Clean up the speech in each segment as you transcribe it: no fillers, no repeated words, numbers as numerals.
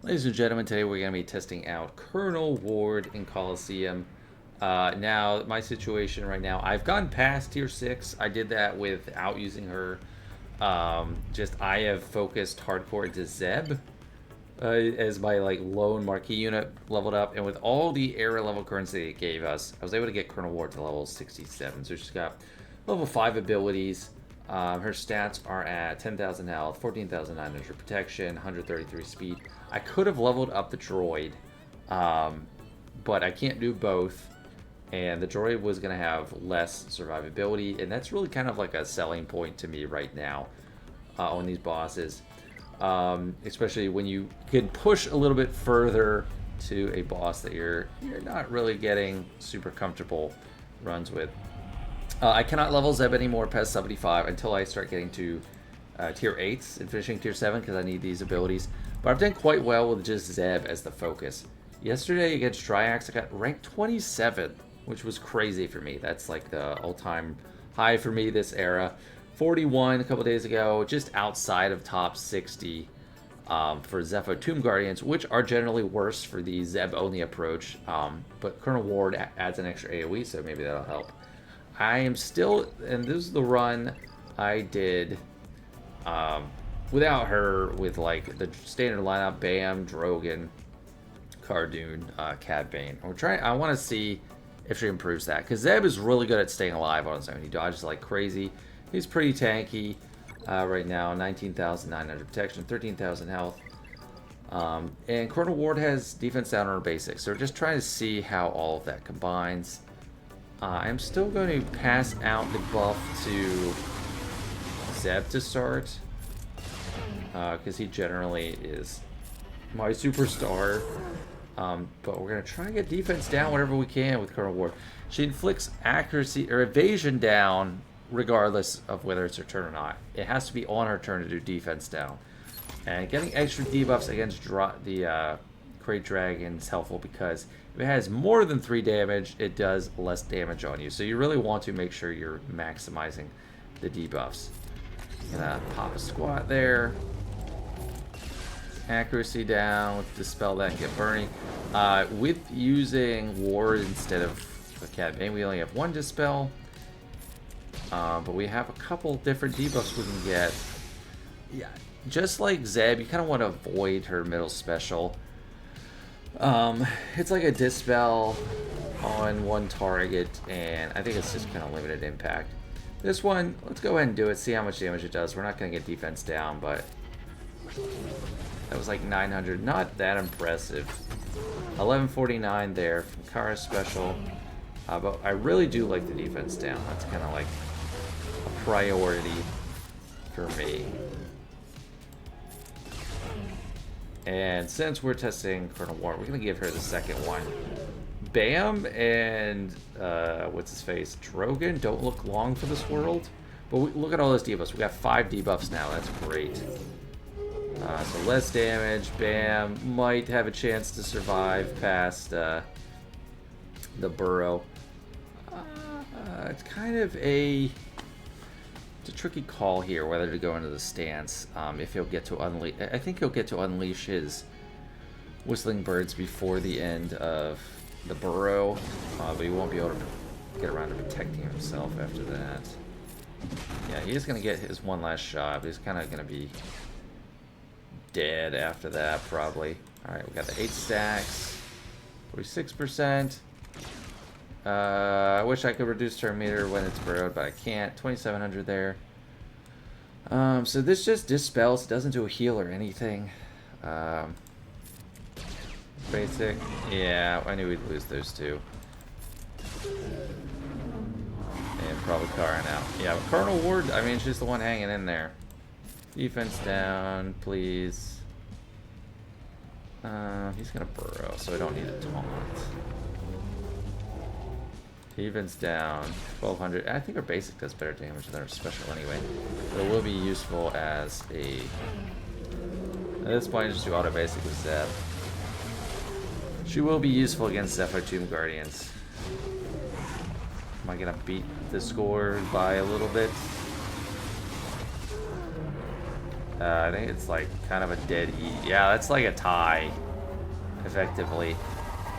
Ladies and gentlemen, today we're going to be testing out Colonel Ward in Coliseum. Now, my situation right now, I've gone past tier 6. I did that without using her. I have focused hardcore into Zeb as my lone marquee unit leveled up. And with all the era level currency it gave us, I was able to get Colonel Ward to level 67. So she's got level 5 abilities. Her stats are at 10,000 health, 14,900 protection, 133 speed. I could have leveled up the droid, but I can't do both. And the droid was going to have less survivability, and that's really kind of like a selling point to me right now on these bosses. Especially when you can push a little bit further to a boss that you're not really getting super comfortable runs with. I cannot level Zeb anymore past 75 until I start getting to tier 8s and finishing tier 7 because I need these abilities. But I've done quite well with just Zeb as the focus. Yesterday against Triax, I got ranked 27, which was crazy for me. That's like the all-time high for me this era. 41 a couple days ago, just outside of top 60 for Zepho Tomb Guardians, which are generally worse for the Zeb-only approach. But Colonel Ward adds an extra AoE, so maybe that'll help. I am still, and this is the run I did without her, with like the standard lineup: Bam, Drogon, Cardoon, Cad Bane. I want to see if she improves that, because Zeb is really good at staying alive on his own. He dodges like crazy. He's pretty tanky right now. 19,900 protection, 13,000 health. And Colonel Ward has defense down on her basics. So we're just trying to see how all of that combines. I'm still going to pass out the buff to Zeb to start, because he generally is my superstar. But we're going to try and get defense down whatever we can with Colonel Ward. She inflicts accuracy or evasion down regardless of whether it's her turn or not. It has to be on her turn to do defense down. And getting extra debuffs against the Great Dragon is helpful, because if it has more than 3 damage, it does less damage on you. So you really want to make sure you're maximizing the debuffs. Gonna pop a squat there. Accuracy down with Dispel that and get burning. With using Ward instead of the Cad Bane, we only have 1 Dispel. But we have a couple different debuffs we can get. Yeah, just like Zeb, you kind of want to avoid her middle special. It's like a Dispel on 1 target, and I think it's just kind of limited impact. This one, let's go ahead and do it, see how much damage it does. We're not going to get defense down, but that was like 900. Not that impressive. 1149 there from Kara's special. But I really do like the defense down. That's kind of like a priority for me. And since we're testing Colonel Ward, we're going to give her the second one. Bam and what's his face? Drogon don't look long for this world. But look at all those debuffs. We got 5 debuffs now. That's great. So less damage. Bam might have a chance to survive past the burrow. It's kind of a tricky call here whether to go into the stance. If he'll get to unleash, I think he'll get to unleash his whistling birds before the end of the burrow, but he won't be able to get around to protecting himself after that. Yeah, he is going to get his one last shot, but he's kind of going to be dead after that, probably. Alright, we got the 8 stacks, 46%. I wish I could reduce turn meter when it's burrowed, but I can't. 2,700 there. So this just dispels, doesn't do a heal or anything. Basic. Yeah, I knew we'd lose those two. And probably Kara now. Yeah, but Colonel Ward, I mean, she's the one hanging in there. Defense down, please. He's gonna burrow, so I don't need a taunt. Defense down, 1,200. I think our basic does better damage than our special anyway. But it will be useful as a... At this point, just do auto basic with Zeb. She will be useful against Zepho Tomb Guardians. Am I gonna beat the score by a little bit? I think it's like kind of a dead heat. Yeah, that's like a tie, effectively.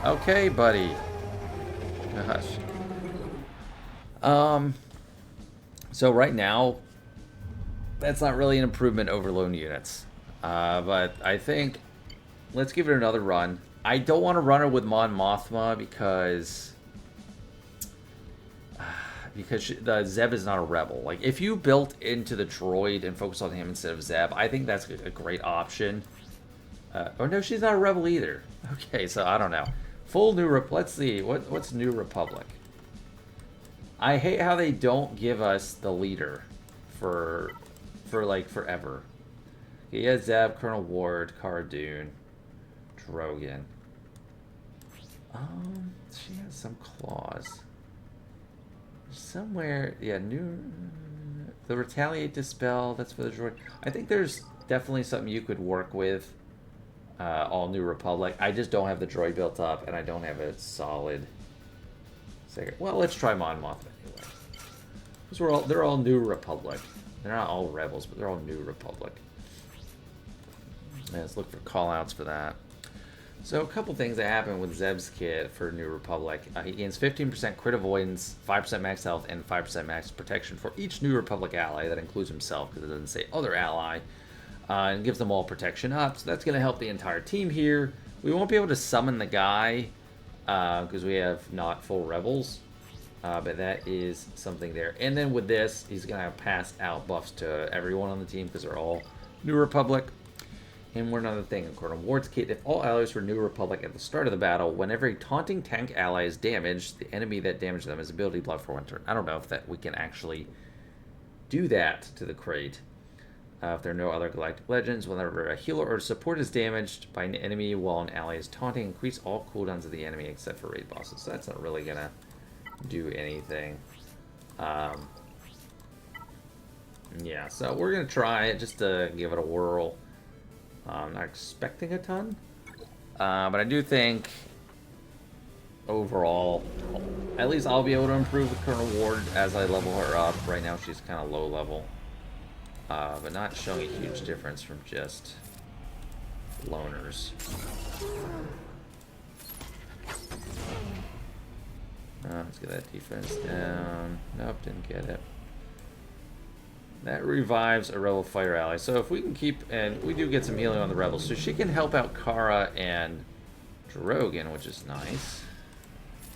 Okay, buddy. Gosh. So right now, that's not really an improvement over lone units. But I think let's give it another run. I don't want to run her with Mon Mothma because the Zeb is not a rebel. Like, if you built into the droid and focus on him instead of Zeb, I think that's a great option. Or no, she's not a rebel either. Okay, so I don't know. Full New let's see, what's New Republic? I hate how they don't give us the leader for like forever. Okay, yeah, Zeb, Colonel Ward, Cara Dune, Drogon. She has some claws. Somewhere, yeah, the Retaliate, Dispel, that's for the droid. I think there's definitely something you could work with. All New Republic. I just don't have the droid built up, and I don't have a solid second. Well, let's try Mon Mothma anyway. Because they're all New Republic. They're not all rebels, but they're all New Republic. And let's look for callouts for that. So a couple things that happen with Zeb's kit for New Republic. He gains 15% crit avoidance, 5% max health, and 5% max protection for each New Republic ally. That includes himself, because it doesn't say other ally. And gives them all protection up. So that's going to help the entire team here. We won't be able to summon the guy, because we have not full rebels. But that is something there. And then with this, he's going to have passed out buffs to everyone on the team, because they're all New Republic. And one other thing, according to Ward's kit, if all allies were New Republic at the start of the battle, whenever a taunting tank ally is damaged, the enemy that damaged them is ability blocked for one turn. I don't know if we can actually do that to the crate. If there are no other galactic legends, whenever a healer or support is damaged by an enemy while an ally is taunting, increase all cooldowns of the enemy except for raid bosses. So that's not really gonna do anything. Yeah, so we're gonna try it just to give it a whirl. I'm not expecting a ton, but I do think overall, at least I'll be able to improve with Colonel Ward as I level her up. Right now she's kind of low level, but not showing a huge difference from just loners. Let's get that defense down. Nope, didn't get it. That revives a rebel fighter ally. So if we can keep, and we do get some healing on the rebels, so she can help out Cara and Drogon, which is nice.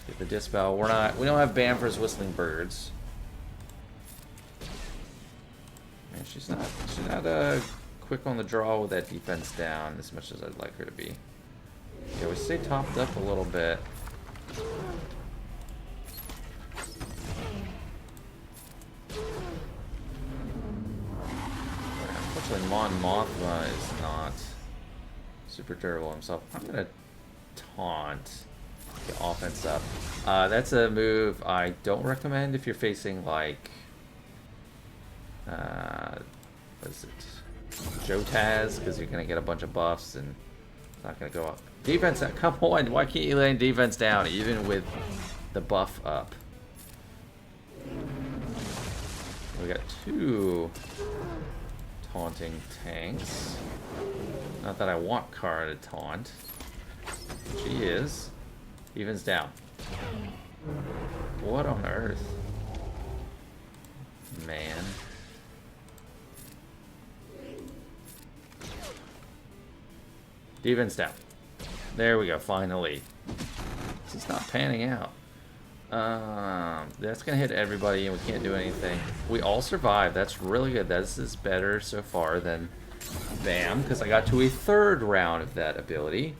Get the dispel. We don't have Bamford's Whistling Birds. And she's not quick on the draw with that defense down as much as I'd like her to be. Yeah, we stay topped up a little bit. Unfortunately, Mon Mothma is not super terrible himself. I'm gonna taunt, get offense up. That's a move I don't recommend if you're facing like what is it? Jotaz, because you're gonna get a bunch of buffs and it's not gonna go up. Defense, come on, why can't you lay defense down even with the buff up? We got two taunting tanks. Not that I want Cara to taunt. She is. Evens down. What on earth? Man. Evens down. There we go, finally. This is not panning out. That's gonna hit everybody and we can't do anything. We all survived. That's really good. This is better so far than BAM, because I got to a third round of that ability.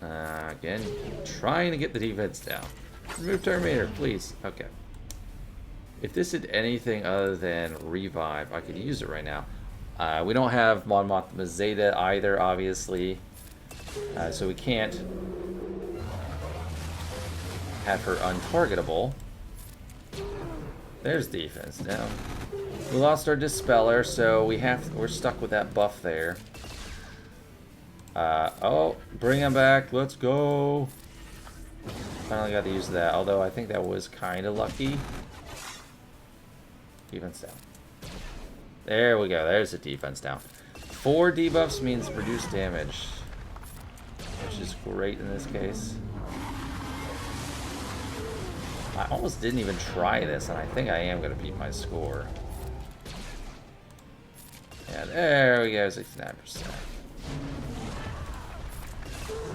Again, trying to get the defense down. Remove Terminator, please. Okay. If this did anything other than revive, I could use it right now. We don't have Mon Mothma Zeta either, obviously. So we can't have her untargetable. There's defense down. We lost our Dispeller, so we're stuck with that buff there. Oh, bring him back. Let's go. Finally got to use that, although I think that was kind of lucky. Defense down. There we go. There's the defense now. 4 debuffs means reduced damage, which is great in this case. I almost didn't even try this, and I think I am going to beat my score. Yeah, there we go, 69%.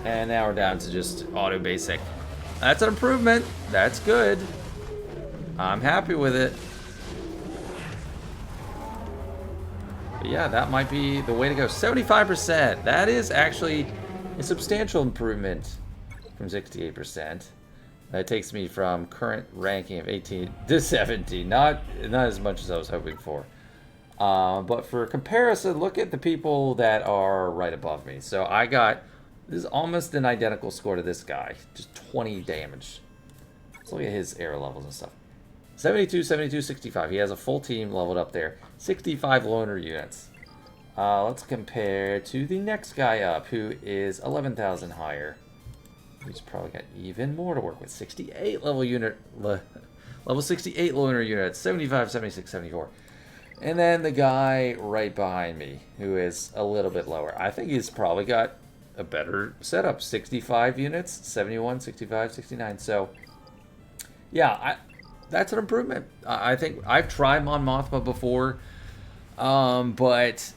And now we're down to just auto basic. That's an improvement. That's good. I'm happy with it. But yeah, that might be the way to go. 75%. That is actually a substantial improvement from 68%. That takes me from current ranking of 18 to 17. Not as much as I was hoping for. But for comparison, look at the people that are right above me. So I got, this is almost an identical score to this guy. Just 20 damage. Let's look at his air levels and stuff. 72, 72, 65. He has a full team leveled up there. 65 loner units. Let's compare to the next guy up, who is 11,000 higher. He's probably got even more to work with. 68 level 68 loner units. 75, 76, 74. And then the guy right behind me, who is a little bit lower. I think he's probably got a better setup. 65 units, 71, 65, 69. So, yeah, that's an improvement. I think I've tried Mon Mothma before, but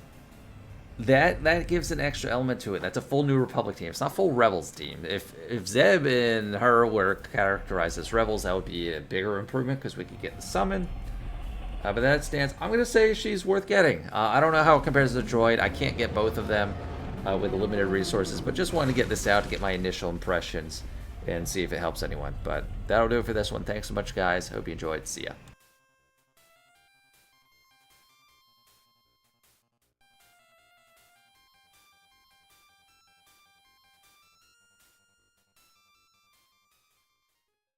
that gives an extra element to it. That's a full New Republic team. It's not full Rebels team. If Zeb and her were characterized as Rebels, that would be a bigger improvement because we could get the summon. But that stands. I'm going to say she's worth getting. I don't know how it compares to the droid. I can't get both of them with limited resources, but just wanted to get this out to get my initial impressions and see if it helps anyone. But that'll do it for this one. Thanks so much, guys. Hope you enjoyed. See ya.